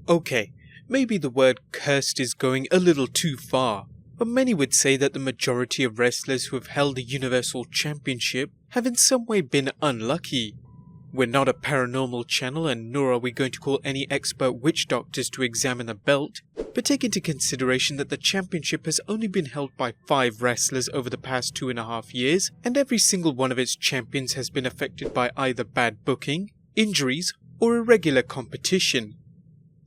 Okay, maybe the word cursed is going a little too far, but many would say that the majority of wrestlers who have held the Universal Championship have in some way been unlucky. We're not a paranormal channel, and nor are we going to call any expert witch doctors to examine the belt, but take into consideration that the championship has only been held by 5 wrestlers over the past 2.5 years, and every single one of its champions has been affected by either bad booking, injuries, or irregular competition.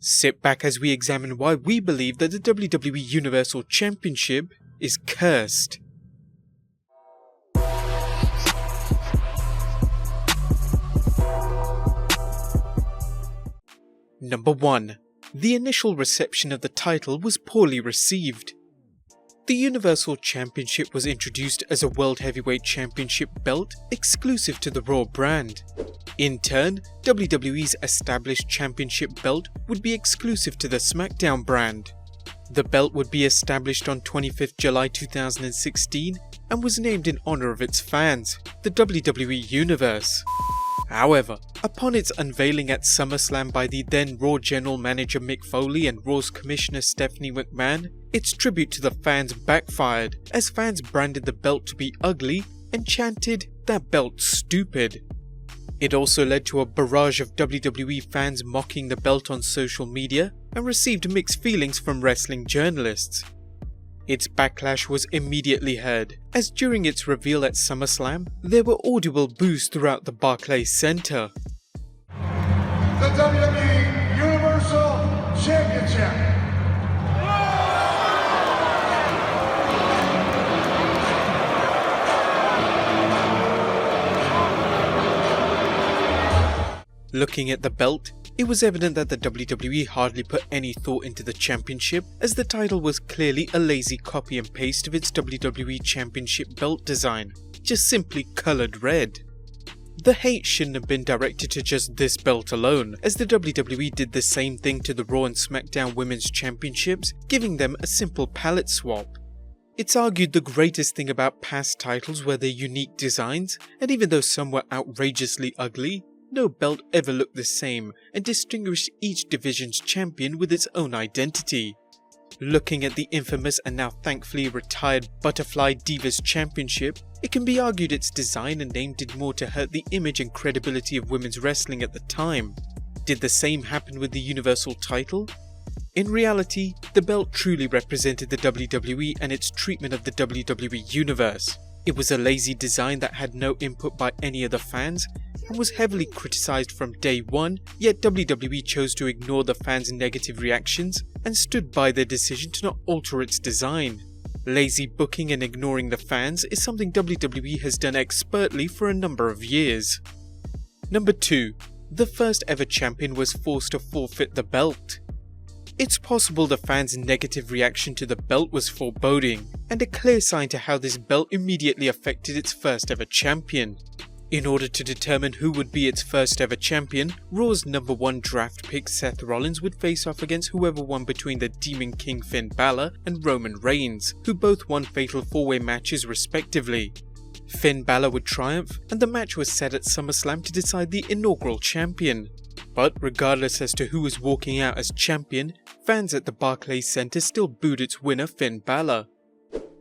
Sit back as we examine why we believe that the WWE Universal Championship is cursed. Number 1. The initial reception of the title was poorly received. The Universal Championship was introduced as a World Heavyweight Championship belt exclusive to the Raw brand. In turn, WWE's established championship belt would be exclusive to the SmackDown brand. The belt would be established on 25th July 2016 and was named in honor of its fans, the WWE Universe. However, upon its unveiling at SummerSlam by the then Raw General Manager Mick Foley and Raw's Commissioner Stephanie McMahon, its tribute to the fans backfired, as fans branded the belt to be ugly and chanted, "That belt's stupid." It also led to a barrage of WWE fans mocking the belt on social media and received mixed feelings from wrestling journalists. Its backlash was immediately heard, as during its reveal at SummerSlam, there were audible boos throughout the Barclays Center. The WWE Universal Championship. Looking at the belt, it was evident that the WWE hardly put any thought into the championship, as the title was clearly a lazy copy and paste of its WWE Championship belt design, just simply coloured red. The hate shouldn't have been directed to just this belt alone, as the WWE did the same thing to the Raw and SmackDown Women's Championships, giving them a simple palette swap. It's argued the greatest thing about past titles were their unique designs, and even though some were outrageously ugly, no belt ever looked the same and distinguished each division's champion with its own identity. Looking at the infamous and now thankfully retired Butterfly Divas Championship, it can be argued its design and name did more to hurt the image and credibility of women's wrestling at the time. Did the same happen with the Universal title? In reality, the belt truly represented the WWE and its treatment of the WWE Universe. It was a lazy design that had no input by any of the fans and was heavily criticised from day one, yet WWE chose to ignore the fans' negative reactions and stood by their decision to not alter its design. Lazy booking and ignoring the fans is something WWE has done expertly for a number of years. Number 2. The first ever champion was forced to forfeit the belt. It's possible the fans' negative reaction to the belt was foreboding, and a clear sign to how this belt immediately affected its first ever champion. In order to determine who would be its first ever champion, Raw's number 1 draft pick Seth Rollins would face off against whoever won between the Demon King Finn Balor and Roman Reigns, who both won fatal 4-way matches respectively. Finn Balor would triumph, and the match was set at SummerSlam to decide the inaugural champion. But regardless as to who was walking out as champion, fans at the Barclays Center still booed its winner Finn Balor.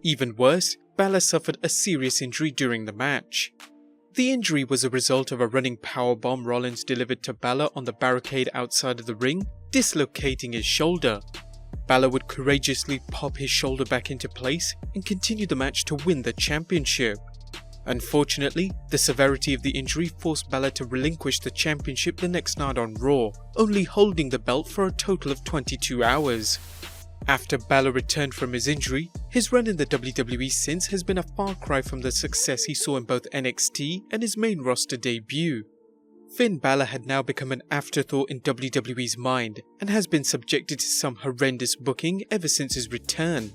Even worse, Balor suffered a serious injury during the match. The injury was a result of a running powerbomb Rollins delivered to Balor on the barricade outside of the ring, dislocating his shoulder. Balor would courageously pop his shoulder back into place and continue the match to win the championship. Unfortunately, the severity of the injury forced Balor to relinquish the championship the next night on Raw, only holding the belt for a total of 22 hours. After Balor returned from his injury, his run in the WWE since has been a far cry from the success he saw in both NXT and his main roster debut. Finn Balor had now become an afterthought in WWE's mind and has been subjected to some horrendous booking ever since his return.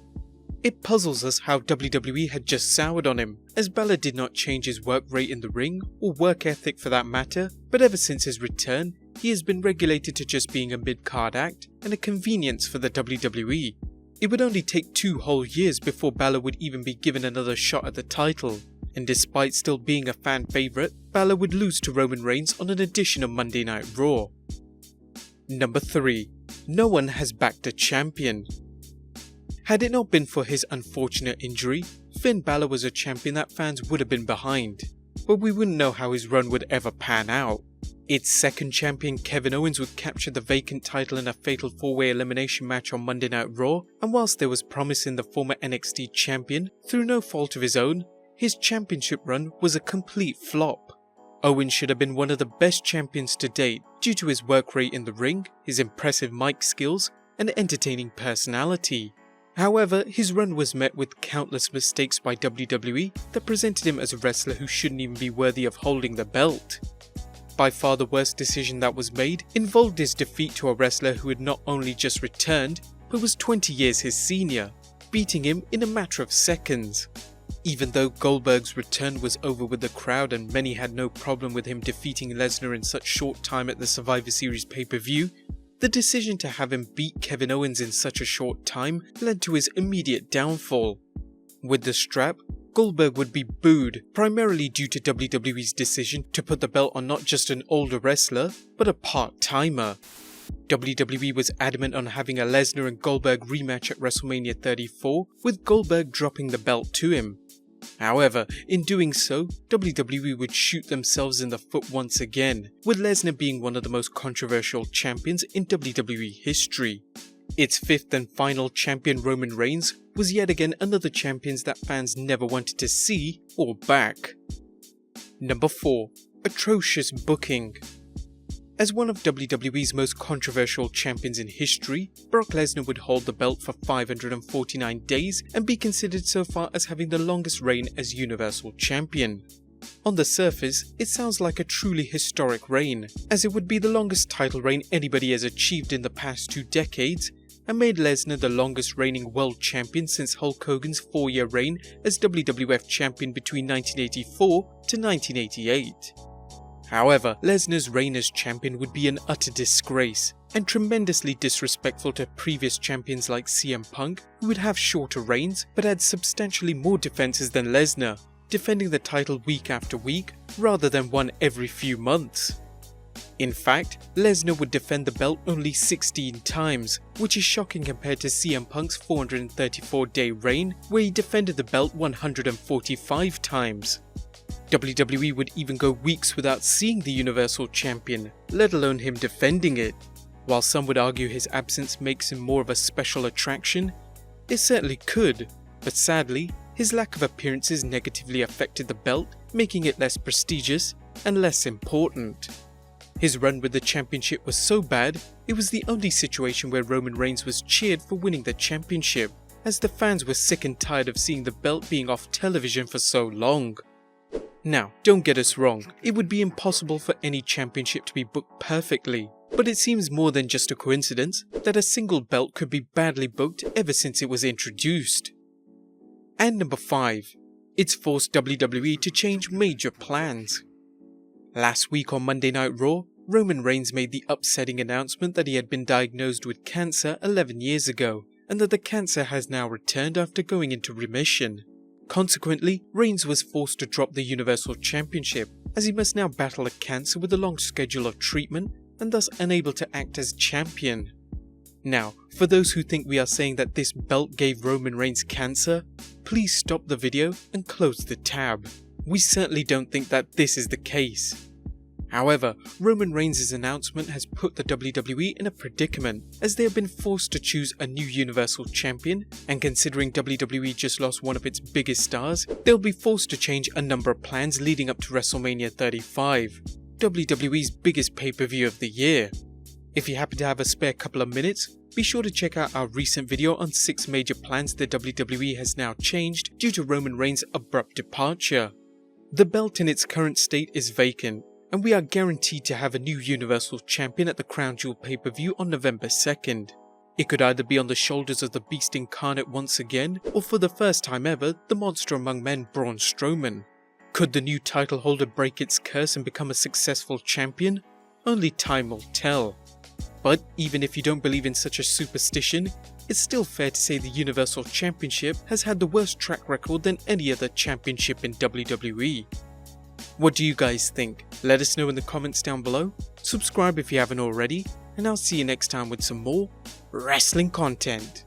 It puzzles us how WWE had just soured on him, as Balor did not change his work rate in the ring, or work ethic for that matter, but ever since his return, he has been regulated to just being a mid-card act and a convenience for the WWE. It would only take 2 whole years before Balor would even be given another shot at the title, and despite still being a fan favourite, Balor would lose to Roman Reigns on an edition of Monday Night Raw. Number 3. no one has backed a champion. Had it not been for his unfortunate injury, Finn Balor was a champion that fans would have been behind, but we wouldn't know how his run would ever pan out. Its second champion Kevin Owens would capture the vacant title in a fatal 4-way elimination match on Monday Night Raw, and whilst there was promise in the former NXT champion, through no fault of his own, his championship run was a complete flop. Owens should have been one of the best champions to date due to his work rate in the ring, his impressive mic skills, and entertaining personality. However, his run was met with countless mistakes by WWE that presented him as a wrestler who shouldn't even be worthy of holding the belt. By far the worst decision that was made involved his defeat to a wrestler who had not only just returned, but was 20 years his senior, beating him in a matter of seconds. Even though Goldberg's return was over with the crowd and many had no problem with him defeating Lesnar in such short time at the Survivor Series pay-per-view, the decision to have him beat Kevin Owens in such a short time led to his immediate downfall. With the strap, Goldberg would be booed, primarily due to WWE's decision to put the belt on not just an older wrestler, but a part-timer. WWE was adamant on having a Lesnar and Goldberg rematch at WrestleMania 34, with Goldberg dropping the belt to him. However, in doing so, WWE would shoot themselves in the foot once again, with Lesnar being one of the most controversial champions in WWE history. Its fifth and final champion, Roman Reigns, was yet again another champion that fans never wanted to see or back. Number 4. Atrocious Booking. As one of WWE's most controversial champions in history, Brock Lesnar would hold the belt for 549 days and be considered so far as having the longest reign as Universal Champion. On the surface, it sounds like a truly historic reign, as it would be the longest title reign anybody has achieved in the past 2 decades, and made Lesnar the longest reigning world champion since Hulk Hogan's 4-year reign as WWF champion between 1984 to 1988. However, Lesnar's reign as champion would be an utter disgrace, and tremendously disrespectful to previous champions like CM Punk, who would have shorter reigns but had substantially more defenses than Lesnar, defending the title week after week, rather than one every few months. In fact, Lesnar would defend the belt only 16 times, which is shocking compared to CM Punk's 434-day reign, where he defended the belt 145 times. WWE would even go weeks without seeing the Universal Champion, let alone him defending it. While some would argue his absence makes him more of a special attraction, it certainly could, but sadly, his lack of appearances negatively affected the belt, making it less prestigious and less important. His run with the championship was so bad, it was the only situation where Roman Reigns was cheered for winning the championship, as the fans were sick and tired of seeing the belt being off television for so long. Now, don't get us wrong, it would be impossible for any championship to be booked perfectly, but it seems more than just a coincidence that a single belt could be badly booked ever since it was introduced. And number 5. It's forced WWE to change major plans. Last week on Monday Night Raw, Roman Reigns made the upsetting announcement that he had been diagnosed with cancer 11 years ago, and that the cancer has now returned after going into remission. Consequently, Reigns was forced to drop the Universal Championship, as he must now battle a cancer with a long schedule of treatment and thus unable to act as champion. Now, for those who think we are saying that this belt gave Roman Reigns cancer, please stop the video and close the tab. We certainly don't think that this is the case. However, Roman Reigns' announcement has put the WWE in a predicament, as they have been forced to choose a new Universal Champion, and considering WWE just lost one of its biggest stars, they'll be forced to change a number of plans leading up to WrestleMania 35, WWE's biggest pay-per-view of the year. If you happen to have a spare couple of minutes, be sure to check out our recent video on 6 major plans the WWE has now changed due to Roman Reigns' abrupt departure. The belt in its current state is vacant, and we are guaranteed to have a new Universal Champion at the Crown Jewel pay-per-view on November 2nd. It could either be on the shoulders of the Beast Incarnate once again, or for the first time ever, the monster among men Braun Strowman. Could the new title holder break its curse and become a successful champion? Only time will tell. But even if you don't believe in such a superstition, it's still fair to say the Universal Championship has had the worst track record than any other championship in WWE. What do you guys think? Let us know in the comments down below, subscribe if you haven't already, and I'll see you next time with some more wrestling content.